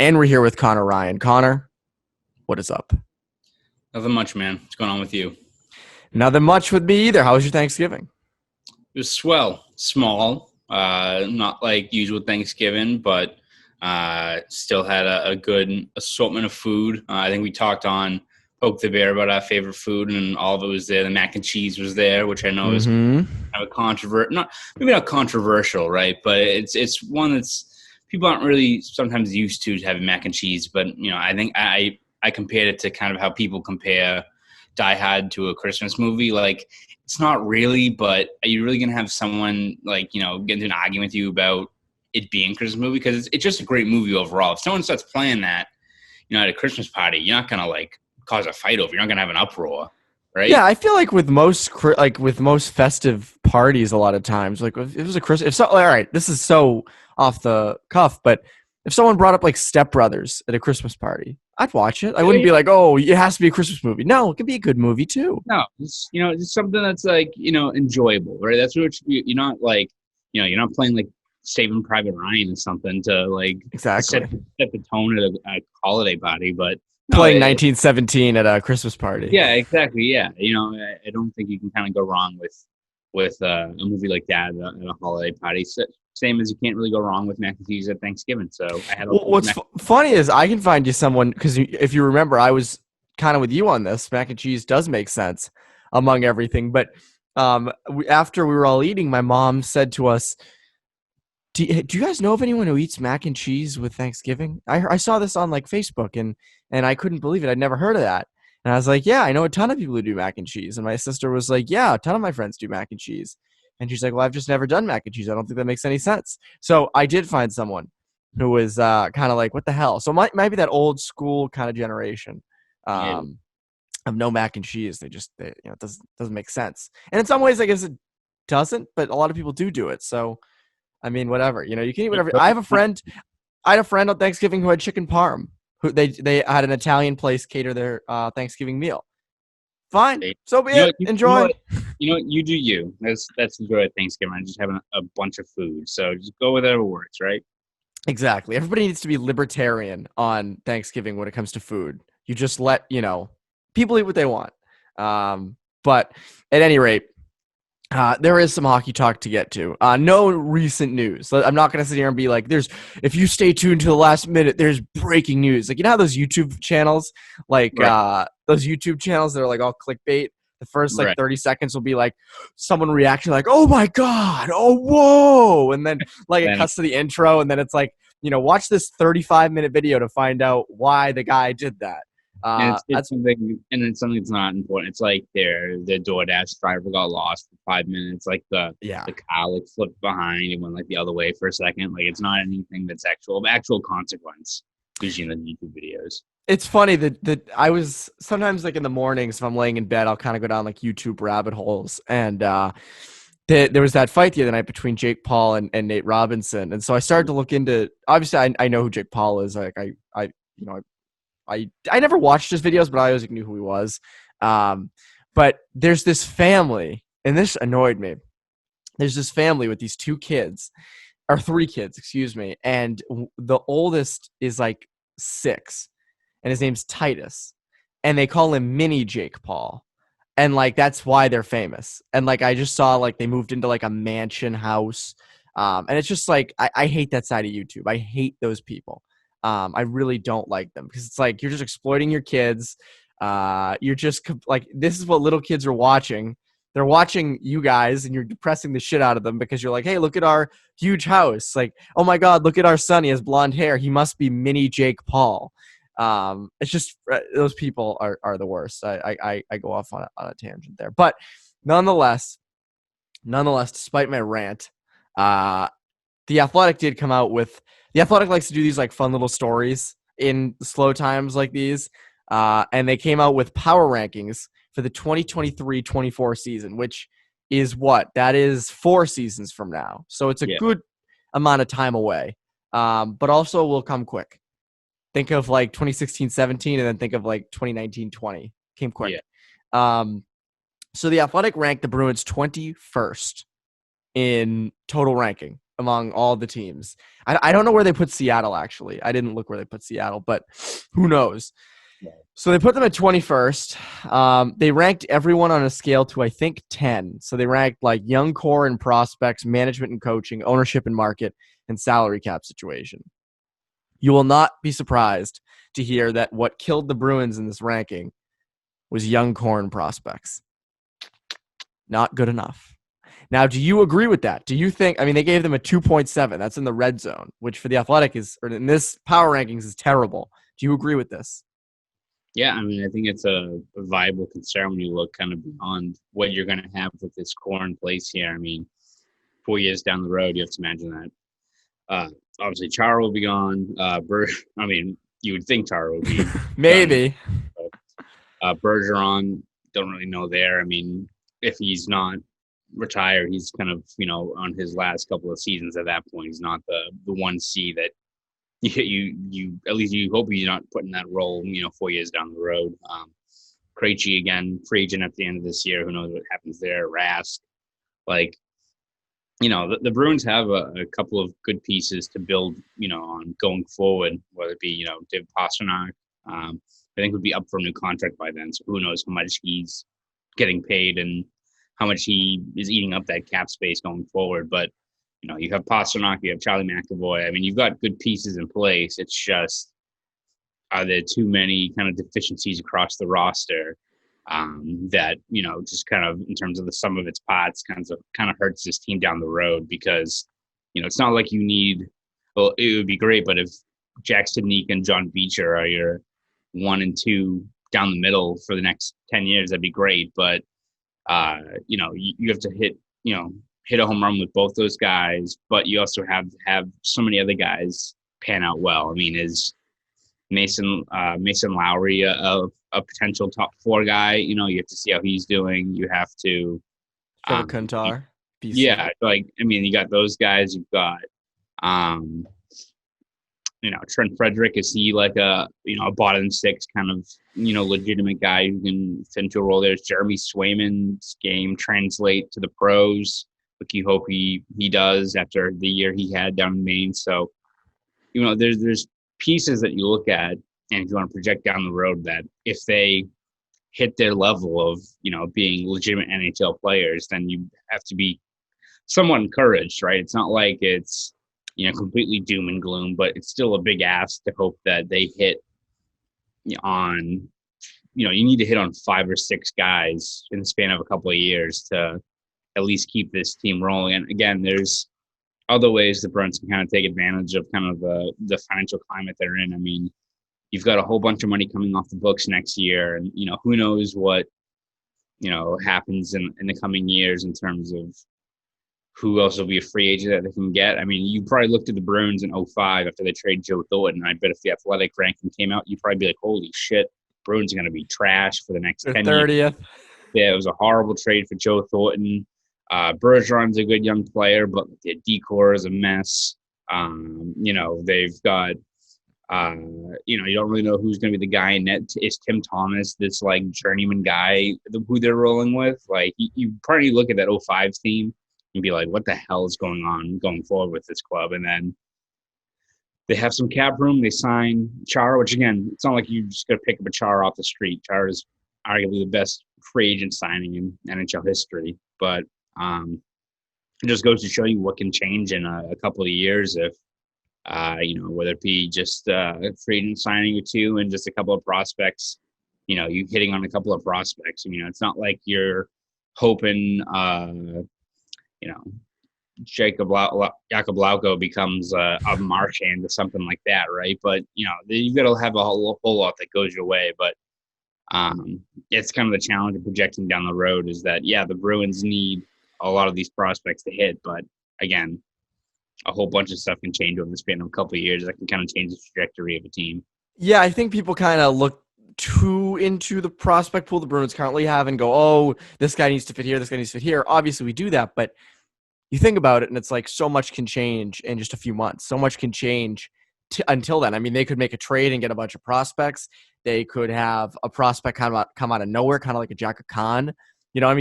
And we're here with Conor Ryan. Conor, what is up? Nothing much, man. What's going on with you? Nothing much with me either. How was your Thanksgiving? It was swell, small, not like usual Thanksgiving, but still had a good assortment of food. I think we talked on Poke the Bear about our favorite food, and all of it was there. The mac and cheese was there, which I know is kind of maybe not controversial, right? But it's one that's people aren't really sometimes used to having mac and cheese. But I think I compared it to kind of how people compare Die Hard to a Christmas movie. Like, it's not really, but are you really gonna have someone get into an argument with you about it being a Christmas movie? Because it's just a great movie overall. If someone starts playing that, at a Christmas party, you're not gonna cause a fight over. You're not gonna have an uproar, right? Yeah, I feel like with most festive parties, a lot of times, like if it was a Christmas, all right, this is so off the cuff, but if someone brought up like Step Brothers at a Christmas party, I'd watch it. I wouldn't be like, oh, it has to be a Christmas movie. No, it could be a good movie too. No, it's something that's enjoyable, right? That's what you're not you're not playing like Saving Private Ryan or something to exactly set the tone at a holiday party, but playing 1917 at a Christmas party. Yeah, exactly. Yeah, I don't think you can kind of go wrong with a movie like that at a holiday party. So, same as you can't really go wrong with mac and cheese at Thanksgiving. So I had. What's funny is I can find you someone, because if you remember, I was kind of with you on this. Mac and cheese does make sense among everything, but after we were all eating, my mom said to us, do you guys know of anyone who eats mac and cheese with Thanksgiving? I saw this on Facebook and I couldn't believe it. I'd never heard of that. And I was like, yeah, I know a ton of people who do mac and cheese. And my sister was like, yeah, a ton of my friends do mac and cheese. And she's like, well, I've just never done mac and cheese. I don't think that makes any sense. So I did find someone who was kind of like, what the hell? So might be that old school kind of generation of no mac and cheese. It doesn't make sense. And in some ways, I guess it doesn't, but a lot of people do it. So, I mean, whatever, you can eat whatever. I had a friend on Thanksgiving who had chicken parm. Who they had an Italian place cater their Thanksgiving meal. Fine, so be it. Enjoy. You do you. That's the joy of Thanksgiving. I'm just having a bunch of food, so just go with whatever works, right? Exactly. Everybody needs to be libertarian on Thanksgiving when it comes to food. You just let people eat what they want. But at any rate, there is some hockey talk to get to. No recent news. I'm not going to sit here and be like, if you stay tuned to the last minute, there's breaking news. Like, how those YouTube channels, those YouTube channels that are all clickbait, the first 30 seconds will be someone reacting oh my God, oh, whoa. And then it cuts to the intro. And then it's watch this 35-minute video to find out why the guy did that. It's something that's not important. It's like their DoorDash driver got lost for 5 minutes. The car flipped behind and went the other way for a second. It's not anything that's actual consequence. Usually in the YouTube videos. It's funny that I was sometimes in the mornings, if I'm laying in bed, I'll kind of go down YouTube rabbit holes. And there was that fight the other night between Jake Paul and Nate Robinson. And so I started to look into, obviously I know who Jake Paul is. I never watched his videos, but I always knew who he was. But there's this family, and this annoyed me. There's this family with these three kids, excuse me. And the oldest is 6, and his name's Titus. And they call him Mini Jake Paul. And that's why they're famous. And I just saw they moved into a mansion house. And it's just I hate that side of YouTube. I hate those people. I really don't like them because it's you're just exploiting your kids. You're just this is what little kids are watching. They're watching you guys and you're depressing the shit out of them because you're hey, look at our huge house. Oh my God, look at our son. He has blonde hair. He must be Mini Jake Paul. It's just those people are the worst. I go off on a tangent there, but nonetheless, despite my rant, The Athletic did come out with. The Athletic likes to do these fun little stories in slow times like these, and they came out with power rankings for the 2023-24 season, which is that is 4 seasons from now. So it's a good amount of time away, but also will come quick. Think of 2016-17 and then think of 2019-20. Came quick. So the Athletic ranked the Bruins 21st in total ranking among all the teams. I don't know where they put Seattle, actually. I didn't look where they put Seattle, but who knows? So they put them at 21st. They ranked everyone on a scale to, I think, 10. So they ranked like young core and prospects, management and coaching, ownership and market, and salary cap situation. You will not be surprised to hear that what killed the Bruins in this ranking was young core and prospects. Not good enough. Now, do you agree with that? Do you think, I mean, they gave them a 2.7. That's in the red zone, which for the Athletic is, or in this power rankings is terrible. Do you agree with this? Yeah, I mean, I think it's a viable concern when you look kind of beyond what you're going to have with this core in place here. I mean, 4 years down the road, you have to imagine that. Obviously, Chara will be gone. I mean, you would think Chara would be maybe. Bergeron, don't really know there. I mean, if he's not retired, he's kind of, on his last couple of seasons at that point. He's not the 1C that you at least you hope he's not putting that role, 4 years down the road. Krejci, again, free agent at the end of this year. Who knows what happens there? Rask. The Bruins have a couple of good pieces to build, on going forward, whether it be, David Pastrnak, I think would be up for a new contract by then. So who knows how much he's getting paid and how much he is eating up that cap space going forward. But, you have Pastrnak, you have Charlie McAvoy. I mean, you've got good pieces in place. It's just, are there too many kind of deficiencies across the roster that, just kind of in terms of the sum of its parts kind of hurts this team down the road? Because, it's not like you need, well, it would be great, but if Jack Studnicka and John Beecher are your 1 and 2 down the middle for the next 10 years, that'd be great. But, you have to hit a home run with both those guys, but you also have so many other guys pan out well. I mean, is Mason Lowry a potential top 4 guy? You have to see how he's doing. You have to Kuntar. Yeah, you got those guys. You've got Trent Frederick. Is he like a bottom 6 kind of legitimate guy who can fit into a role there? Is Jeremy Swayman's game translate to the pros? Like you hope he does after the year he had down in Maine. So there's pieces that you look at, and if you want to project down the road, that if they hit their level of being legitimate NHL players, then you have to be somewhat encouraged, right? It's not like it's completely doom and gloom, but it's still a big ask to hope that they hit on, you need to hit on 5 or 6 guys in the span of a couple of years to at least keep this team rolling. And again, there's other ways the Bruins can kind of take advantage of kind of the financial climate they're in. I mean, you've got a whole bunch of money coming off the books next year, and who knows what happens in the coming years in terms of who else will be a free agent that they can get. I mean, you probably looked at the Bruins in 2005 after they traded Joe Thornton, and I bet if the Athletic ranking came out, you'd probably be like, holy shit, Bruins are going to be trash for the next 10 30th. years. Yeah, it was a horrible trade for Joe Thornton. Bergeron's a good young player, but their decor is a mess. They've got, you don't really know who's going to be the guy in net. Is Tim Thomas this like journeyman guy who they're rolling with? Like you probably look at that 2005 team and be like, what the hell is going on going forward with this club? And then they have some cap room. They sign Chara, which again, it's not like you just got to pick up a Chara off the street. Chara is arguably the best free agent signing in NHL history, but it just goes to show you what can change in a couple of years if, whether it be just a free agent signing or 2 and just a couple of prospects, you hitting on a couple of prospects. It's not like you're hoping, Jacob Lauko becomes a Marchand or something like that, right? But, you've got to have a whole lot that goes your way. But it's kind of the challenge of projecting down the road is that, yeah, the Bruins need a lot of these prospects to hit. But, again, a whole bunch of stuff can change over the span of a couple of years that can kind of change the trajectory of a team. Yeah, I think people kind of look too into the prospect pool the Bruins currently have and go, oh, this guy needs to fit here, this guy needs to fit here. Obviously, we do that, but you think about it, and it's like so much can change in just a few months. So much can change until then. I mean, they could make a trade and get a bunch of prospects. They could have a prospect come out of nowhere, kind of like a Jack Khan.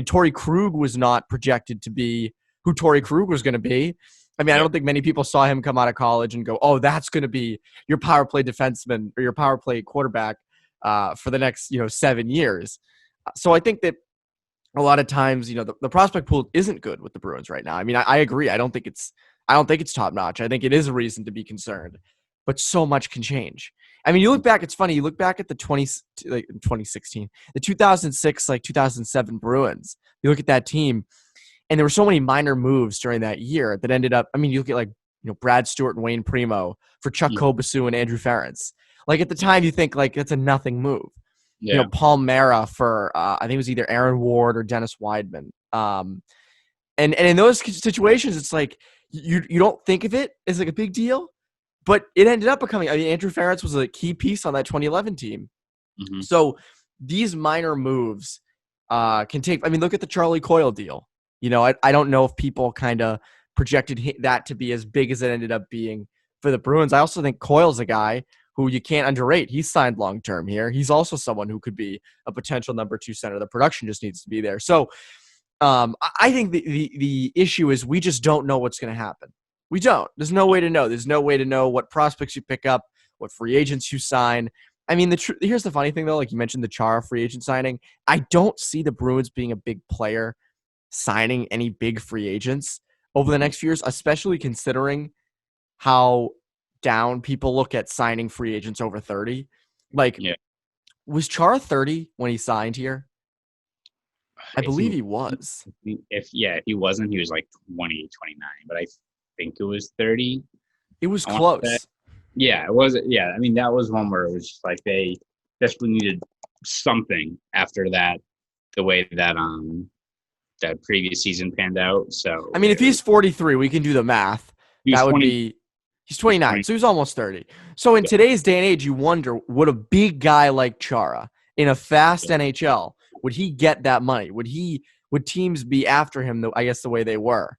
Torrey Krug was not projected to be who Torrey Krug was going to be. I mean, I don't think many people saw him come out of college and go, "Oh, that's going to be your power play defenseman or your power play quarterback for the next 7 years." So I think that a lot of times, the prospect pool isn't good with the Bruins right now. I mean, I agree. I don't think it's top notch. I think it is a reason to be concerned, but so much can change. I mean, you look back. It's funny. You look back at the 2016, the 2006, 2007 Bruins. You look at that team, and there were so many minor moves during that year that ended up. I mean, you look at Brad Stewart and Wayne Primo for Chuck Kobasu and Andrew Ferentz. Like at the time, you think that's a nothing move. Yeah. Paul Mara for I think it was either Aaron Ward or Dennis Weidman. And in those situations, it's like you don't think of it as like a big deal, but it ended up becoming. I mean, Andrew Ferentz was a key piece on that 2011 team. Mm-hmm. So these minor moves can take. I mean, look at the Charlie Coyle deal. I don't know if people kind of projected that to be as big as it ended up being for the Bruins. I also think Coyle's a guy who you can't underrate. He's signed long-term here. He's also someone who could be a potential number 2 center. The production just needs to be there. So I think the issue is we just don't know what's going to happen. We don't. There's no way to know. There's no way to know what prospects you pick up, what free agents you sign. I mean, here's the funny thing, though. Like you mentioned the Chara free agent signing. I don't see the Bruins being a big player signing any big free agents over the next few years, especially considering how down people look at signing free agents over 30. Was Chara 30 when he signed here? I believe he was. If he wasn't, he was like 20, 29, but I think it was 30. It was close. Yeah, it was. Yeah, I mean, that was one where it was just like they desperately needed something after that, the way that that previous season panned out. So I mean, if he's 43, we can do the math. That would be he's 29, so he's almost 30. So in today's day and age, you wonder, would a big guy like Chara in a fast NHL, would he get that money? Would teams be after him, I guess, the way they were?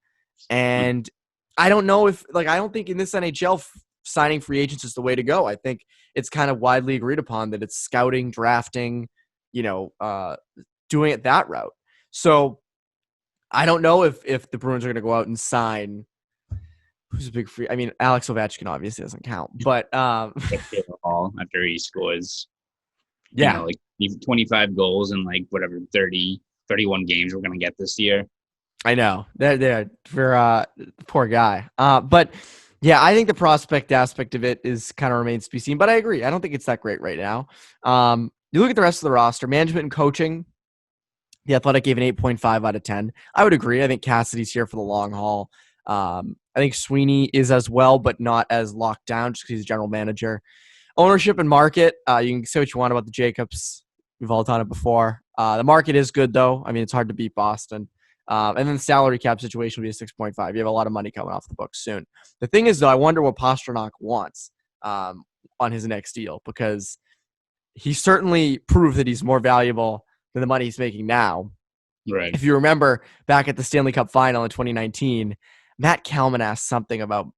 And I don't know if I don't think in this NHL signing free agents is the way to go. I think it's kind of widely agreed upon that it's scouting, drafting, doing it that route. So I don't know if the Bruins are going to go out and sign. Who's a big free? I mean, Alex Ovechkin obviously doesn't count, but after he scores, like 25 goals and like whatever 30, 31 games we're going to get this year. I know they're for poor guy. But yeah, I think the prospect aspect of it is kind of remains to be seen. But I agree. I don't think it's that great right now. You look at the rest of the roster, management and coaching. The Athletic gave an 8.5 out of 10. I would agree. I think Cassidy's here for the long haul. I think Sweeney is as well, but not as locked down just because he's a general manager. Ownership and market. You can say what you want about the Jacobs. We've all done it before. The market is good, though. I mean, it's hard to beat Boston. And then the salary cap situation will be a 6.5. You have a lot of money coming off the books soon. The thing is, though, I wonder what Pastrnak wants on his next deal, because he certainly proved that he's more valuable than the money he's making now. Right. If you remember back at the Stanley Cup final in 2019, Matt Kalman asked something about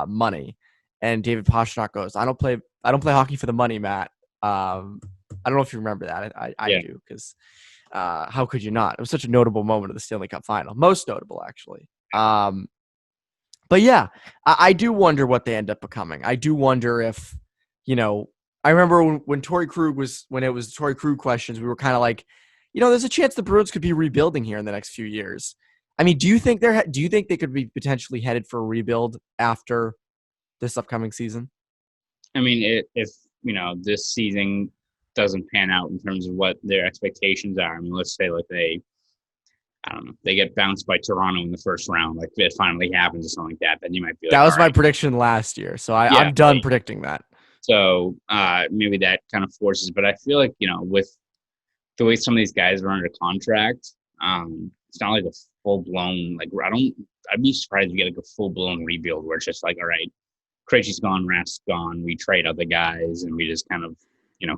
money, and David Pastrnak goes, I don't play hockey for the money, Matt. I don't know if you remember that. I do, because how could you not? It was such a notable moment of the Stanley Cup final. Most notable, actually. But yeah, I do wonder what they end up becoming. I do wonder if, I remember when Torrey Krug when it was Torrey Krug questions, we were kind of like, there's a chance the Bruins could be rebuilding here in the next few years. I mean, do you think they could be potentially headed for a rebuild after this upcoming season? I mean, if this season doesn't pan out in terms of what their expectations are. I mean, let's say they get bounced by Toronto in the first round, like it finally happens or something like that, then you might be like, that was my prediction last year. So I'm done predicting that. So maybe that kind of forces, but I feel like, with the way some of these guys are under contract, it's not like a full blown, I'd be surprised if you get like a full blown rebuild where it's just like, all right, Krejci's gone, Rath's gone, we trade other guys and we just kind of,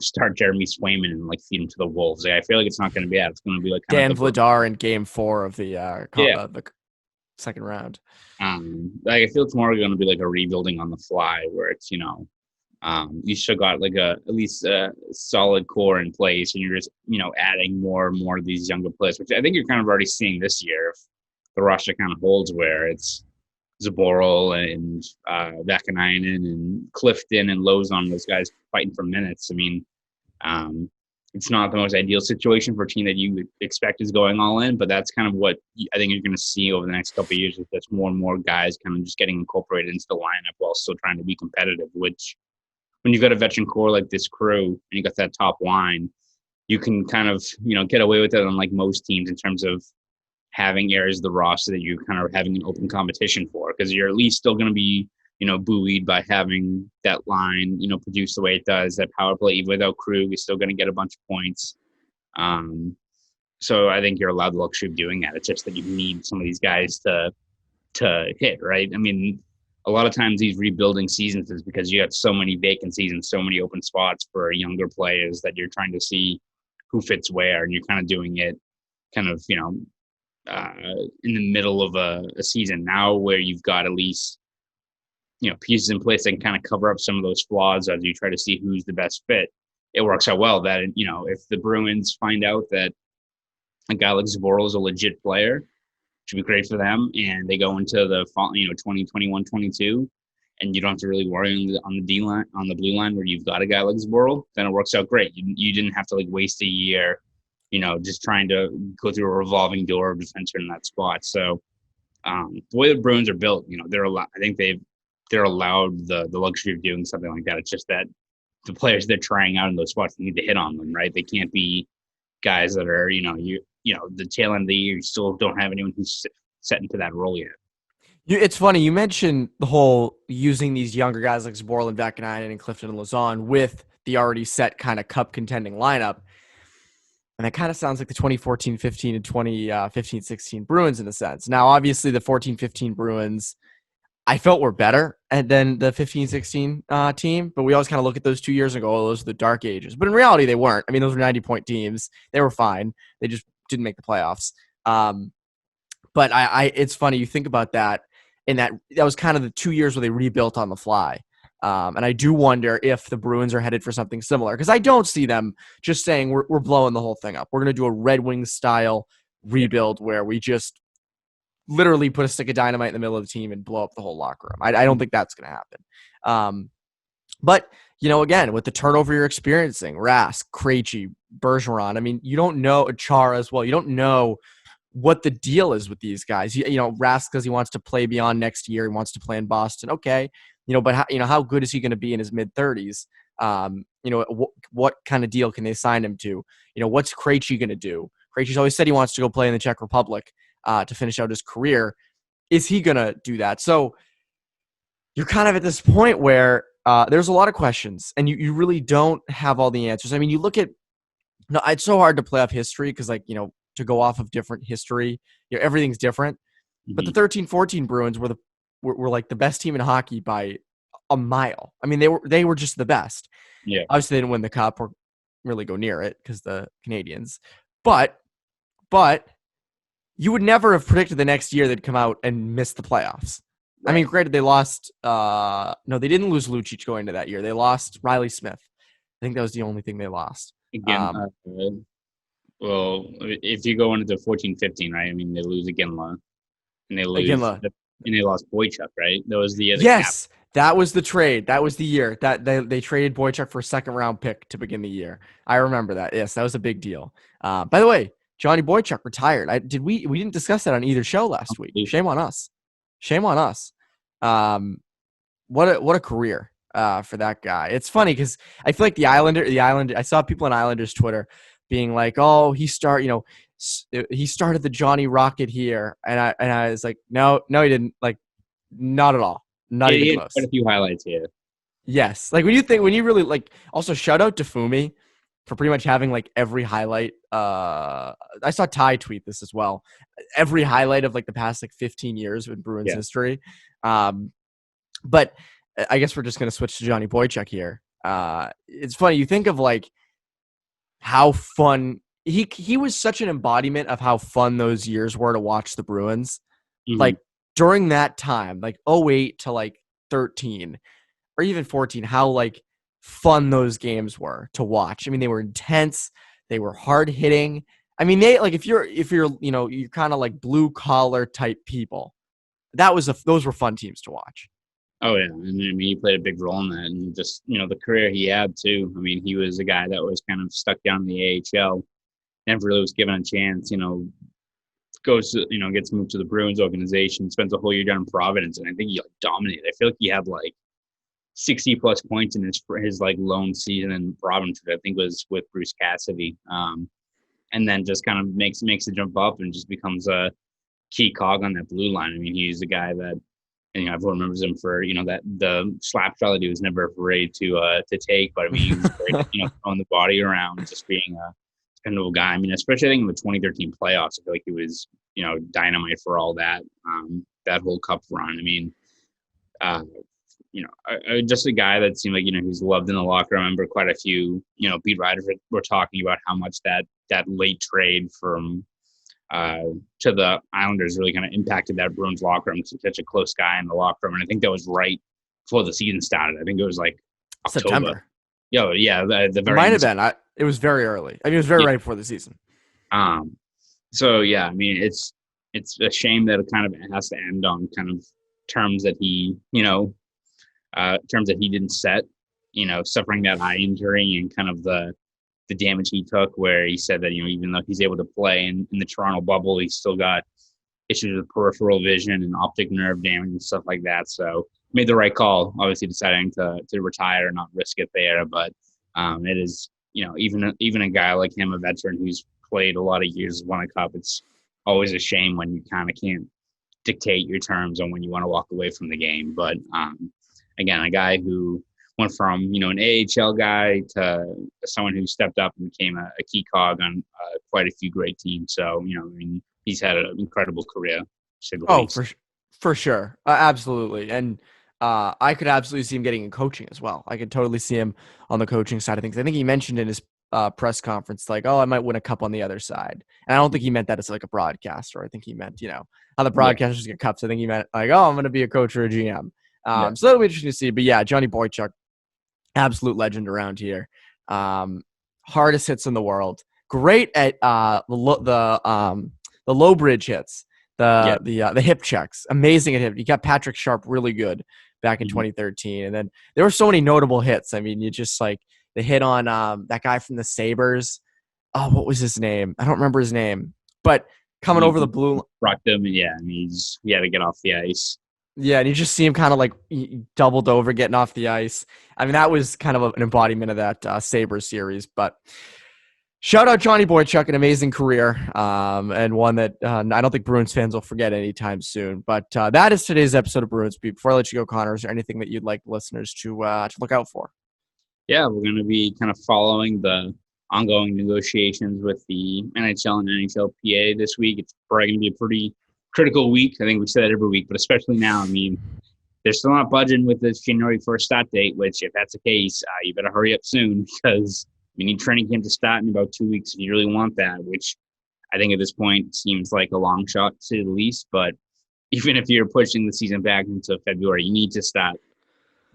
start Jeremy Swayman and feed him to the Wolves. I feel like it's not going to be that. It's going to be like Dan Vladar in Game 4 of the second round. I feel it's more going to be like a rebuilding on the fly, where it's you still got at least a solid core in place, and you're just adding more and more of these younger players, which I think you're kind of already seeing this year. If the roster kind of holds where it's Zaboral and Vakanainen and Clifton and Lozon, those guys fighting for minutes. I mean, it's not the most ideal situation for a team that you would expect is going all in, but that's kind of what I think you're going to see over the next couple of years. Is just more and more guys kind of just getting incorporated into the lineup while still trying to be competitive. Which, when you've got a veteran core like this crew and you got that top line, you can kind of get away with it, unlike most teams, in terms of having areas of the roster that you're kind of having an open competition for, because you're at least still going to be buoyed by having that line, produce the way it does. That power play, even without Krug, is still going to get a bunch of points. So I think you're allowed the luxury of doing that. It's just that you need some of these guys to hit, right? I mean, a lot of times these rebuilding seasons is because you have so many vacancies and so many open spots for younger players that you're trying to see who fits where, and you're kind of doing it kind of, in the middle of a season now, where you've got at least pieces in place that can kind of cover up some of those flaws as you try to see who's the best fit. It works out well that if the Bruins find out that a guy like Zaboral is a legit player, should be great for them, and they go into the 2021-22, and you don't have to really worry on the D line, on the blue line, where you've got a guy like Zaboral, then it works out great. You didn't have to waste a year just trying to go through a revolving door of defensemen in that spot. So the way the Bruins are built, I think they're allowed the luxury of doing something like that. It's just that the players they're trying out in those spots need to hit on them, right? They can't be guys that are, the tail end of the year, you still don't have anyone who's set into that role yet. It's funny. You mentioned the whole using these younger guys like Zaboral and Vakanainen and Clifton and Lozon with the already set kind of cup contending lineup. And that kind of sounds like the 2014-15 and 2015-16 Bruins in a sense. Now, obviously, the 14-15 Bruins, I felt were better than the 15-16 team, but we always kind of look at those 2 years and go, oh, those are the dark ages. But in reality, they weren't. I mean, those were 90-point teams. They were fine. They just didn't make the playoffs. But it's funny. You think about that, and that was kind of the 2 years where they rebuilt on the fly. And I do wonder if the Bruins are headed for something similar, because I don't see them just saying we're blowing the whole thing up. We're going to do a Red Wings style rebuild where we just literally put a stick of dynamite in the middle of the team and blow up the whole locker room. I don't think that's going to happen. But, again, with the turnover you're experiencing, Rask, Krejci, Bergeron, I mean, you don't know, Chara as well. You don't know what the deal is with these guys. Rask, because he wants to play beyond next year. He wants to play in Boston. Okay. But how good is he going to be in his mid-30s? What kind of deal can they sign him to? What's Krejci going to do? Krejci's always said he wants to go play in the Czech Republic to finish out his career. Is he going to do that? So you're kind of at this point where there's a lot of questions, and you really don't have all the answers. I mean, you look at it's so hard to play off history because, to go off of different history, everything's different. Mm-hmm. But the 13-14 Bruins were like the best team in hockey by a mile. I mean, they were just the best. Yeah. Obviously, they didn't win the cup or really go near it because the Canadians. But you would never have predicted the next year they'd come out and miss the playoffs. Right. I mean, granted, they lost. No, they didn't lose Lucic going into that year. They lost Riley Smith. I think that was the only thing they lost. Again, well, if you go into the 14-15, right? I mean, they lose Iginla, and they lose. And they lost Boychuk, right? That was the other. Yes, that was the trade. That was the year that they traded Boychuk for a second-round pick to begin the year. I remember that. Yes, that was a big deal. By the way, Johnny Boychuk retired. We didn't discuss that on either show last week. Shame on us. What a career for that guy. It's funny because I feel like the Islander. I saw people on Islanders Twitter being like, "Oh, he started the Johnny Rocket here," and I was like, "No, he didn't. Not at all. Not even close." Quite a few highlights here. Yes, when you really Also, shout out to Fumi for pretty much having every highlight. I saw Ty tweet this as well. Every highlight of the past 15 years in Bruins history. But I guess we're just gonna switch to Johnny Boychuk here. It's funny. You think of how fun he was, such an embodiment of how fun those years were to watch the Bruins. Mm-hmm. During that time, 08 to 13 or even 14, how fun those games were to watch. I mean, they were intense, they were hard hitting. I mean, they if you're you're kind of blue collar type people, those were fun teams to watch. Oh yeah, and I mean he played a big role in that, and just the career he had too. I mean he was a guy that was kind of stuck down in the AHL, never really was given a chance. Goes to gets moved to the Bruins organization, spends a whole year down in Providence, and I think he dominated. I feel like he had 60 plus points in his lone season in Providence, I think was with Bruce Cassidy, and then just kind of makes a jump up and just becomes a key cog on that blue line. I mean he's a guy that. And everyone remembers him for that the slap shot that he was never afraid to take. But I mean, he was great at, throwing the body around, just being a dependable guy. I mean, especially I think in the 2013 playoffs, I feel like he was dynamite for all that that whole cup run. I mean, just a guy that seemed like who's loved in the locker room. I remember quite a few beat writers were talking about how much that late trade from to the Islanders really kind of impacted that Bruins locker room. Such a close guy in the locker room, and I think that was right before the season started. I think it was October. September. Yeah, the very might have been. It was very early. I mean, it was very right before the season. So yeah, I mean, it's a shame that it kind of has to end on kind of terms that he didn't set. Suffering that eye injury and kind of the damage he took, where he said that even though he's able to play in the Toronto bubble, he's still got issues with peripheral vision and optic nerve damage and stuff like that. So made the right call, obviously deciding to retire and not risk it there. But it is even a guy like him, a veteran who's played a lot of years, won a cup. It's always a shame when you kind of can't dictate your terms on when you want to walk away from the game. But again, a guy who went from an AHL guy to someone who stepped up and became a key cog on quite a few great teams. So I mean, he's had an incredible career. For sure, absolutely, and I could absolutely see him getting in coaching as well. I could totally see him on the coaching side of things. I think he mentioned in his press conference I might win a cup on the other side, and I don't think he meant that as a broadcaster. I think he meant how the broadcasters get cups. I think he meant I'm going to be a coach or a GM. So that'll be interesting to see. But yeah, Johnny Boychuk. Absolute legend around here. Hardest hits in the world. Great at the low bridge hits, the hip checks. Amazing at hip. He got Patrick Sharp really good back in 2013. And then there were so many notable hits. I mean, you just the hit on that guy from the Sabres. Oh, what was his name? I don't remember his name. But coming over the blue. Rocked him. Yeah, and he had to get off the ice. Yeah, and you just see him kind of doubled over getting off the ice. I mean, that was kind of an embodiment of that Sabres series. But shout out Johnny Boychuk, an amazing career, and one that I don't think Bruins fans will forget anytime soon. But that is today's episode of Bruins Beat. Before I let you go, Connor, is there anything that you'd like listeners to look out for? Yeah, we're going to be kind of following the ongoing negotiations with the NHL and NHLPA this week. It's probably going to be a pretty critical week. I think we say that every week, but especially now. I mean, they're still not budging with this January 1st start date, which if that's the case, you better hurry up soon because we need training camp to start in about 2 weeks if you really want that, which I think at this point seems like a long shot to say the least. But even if you're pushing the season back into February, you need to start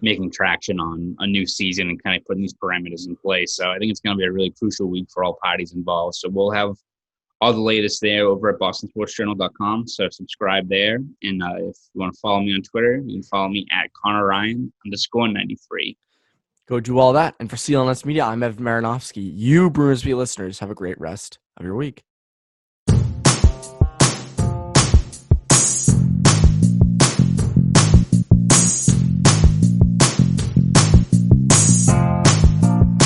making traction on a new season and kind of putting these parameters in place. So I think it's going to be a really crucial week for all parties involved. So we'll have all the latest there over at bostonsportsjournal.com. So subscribe there. And if you want to follow me on Twitter, you can follow me at Conor Ryan _93. Go do all that. And for CLNS Media, I'm Evan Marinofsky. You Bruins Beat listeners, have a great rest of your week.